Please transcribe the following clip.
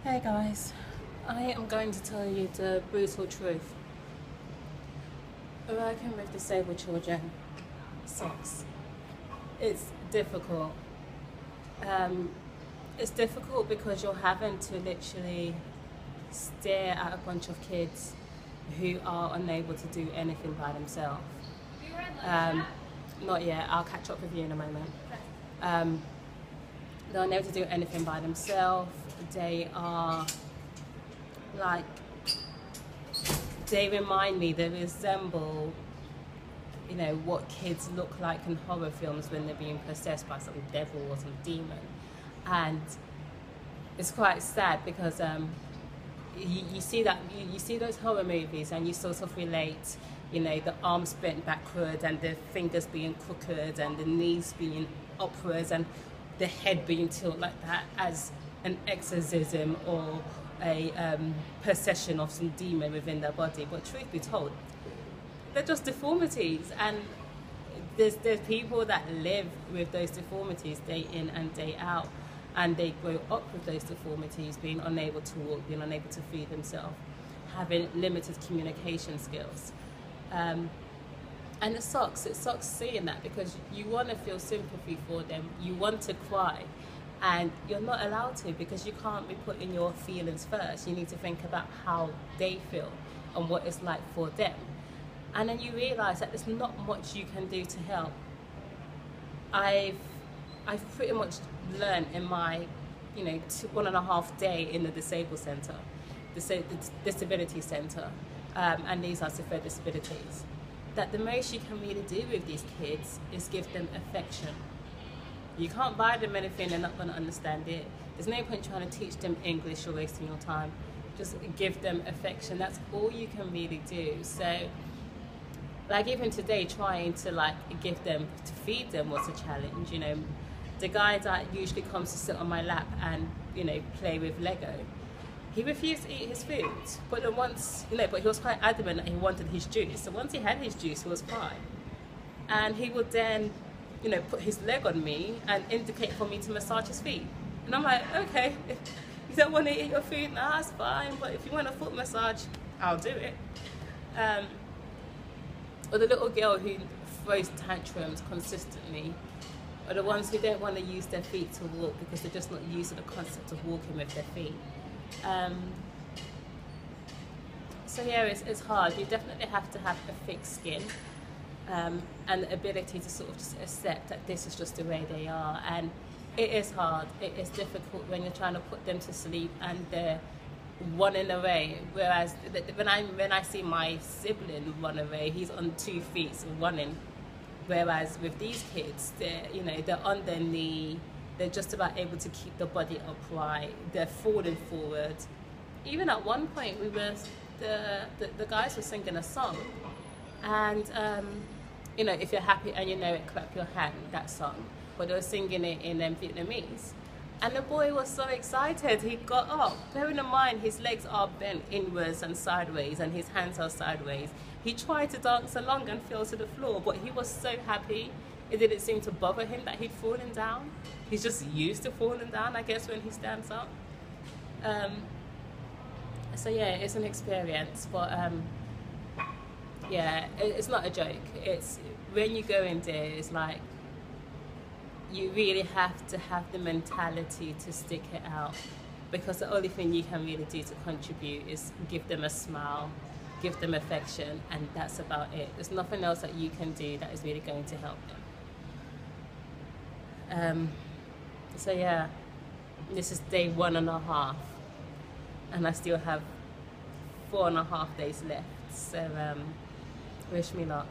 Hey guys, I am going to tell you the brutal truth. Working with disabled children sucks. It's difficult. It's difficult because you're having to literally stare at a bunch of kids who are unable to do anything by themselves. Not yet, I'll catch up with you in a moment. They're unable to do anything by themselves. They are like, they remind me, they resemble, you know, what kids look like in horror films when they're being possessed by some devil or some demon. And it's quite sad because you see that, you see those horror movies and you sort of relate, you know, the arms bent backward and the fingers being crooked and the knees being upwards and the head being tilted like that as an exorcism or a possession of some demon within their body. But truth be told, they're just deformities, and there's people that live with those deformities day in and day out, and they grow up with those deformities, being unable to walk, being unable to feed themselves, having limited communication skills. And it sucks seeing that, because you want to feel sympathy for them, you want to cry, and you're not allowed to, because you can't be putting your feelings first. You need to think about how they feel and what it's like for them. And then you realise that there's not much you can do to help. I've pretty much learned in my, you know, 1.5 day in the disabled centre, the disability centre, and these are severe disabilities, that the most you can really do with these kids is give them affection. You can't buy them anything, they're not going to understand it. There's no point trying to teach them English or wasting your time. Just give them affection. That's all you can really do. So, like, even today, trying to give them, to feed them was a challenge. You know, the guy that usually comes to sit on my lap and, you know, play with Lego, he refused to eat his food. But then once, you know, but he was quite adamant that he wanted his juice. So once he had his juice, he was fine. And he would then, you know, put his leg on me and indicate for me to massage his feet. And I'm like, okay, if you don't want to eat your food, nah, that's fine. But if you want a foot massage, I'll do it. Or the little girl who throws tantrums consistently, or the ones who don't want to use their feet to walk because they're just not used to the concept of walking with their feet. So yeah, it's hard. You definitely have to have a thick skin, and the ability to sort of just accept that this is just the way they are. And it is hard, it is difficult when you're trying to put them to sleep and they're running away. Whereas when I see my sibling run away, he's on 2 feet running. Whereas with these kids, they're on their knee, they're just about able to keep the body upright, they're falling forward. Even at one point, the guys were singing a song, and you know, if you're happy and you know it, clap your hand, that song. But they were singing it in Vietnamese. And the boy was so excited, he got up. Bearing in mind, his legs are bent inwards and sideways, and his hands are sideways. He tried to dance along and fell to the floor, but he was so happy. It didn't seem to bother him that he'd fallen down. He's just used to falling down, I guess, when he stands up. So yeah, it's an experience, but yeah, it's not a joke. It's when you go in there, it's like, you really have to have the mentality to stick it out, because the only thing you can really do to contribute is give them a smile, give them affection, and that's about it. There's nothing else that you can do that is really going to help them. So yeah, this is day 1.5, and I still have 4.5 days left, so wish me luck.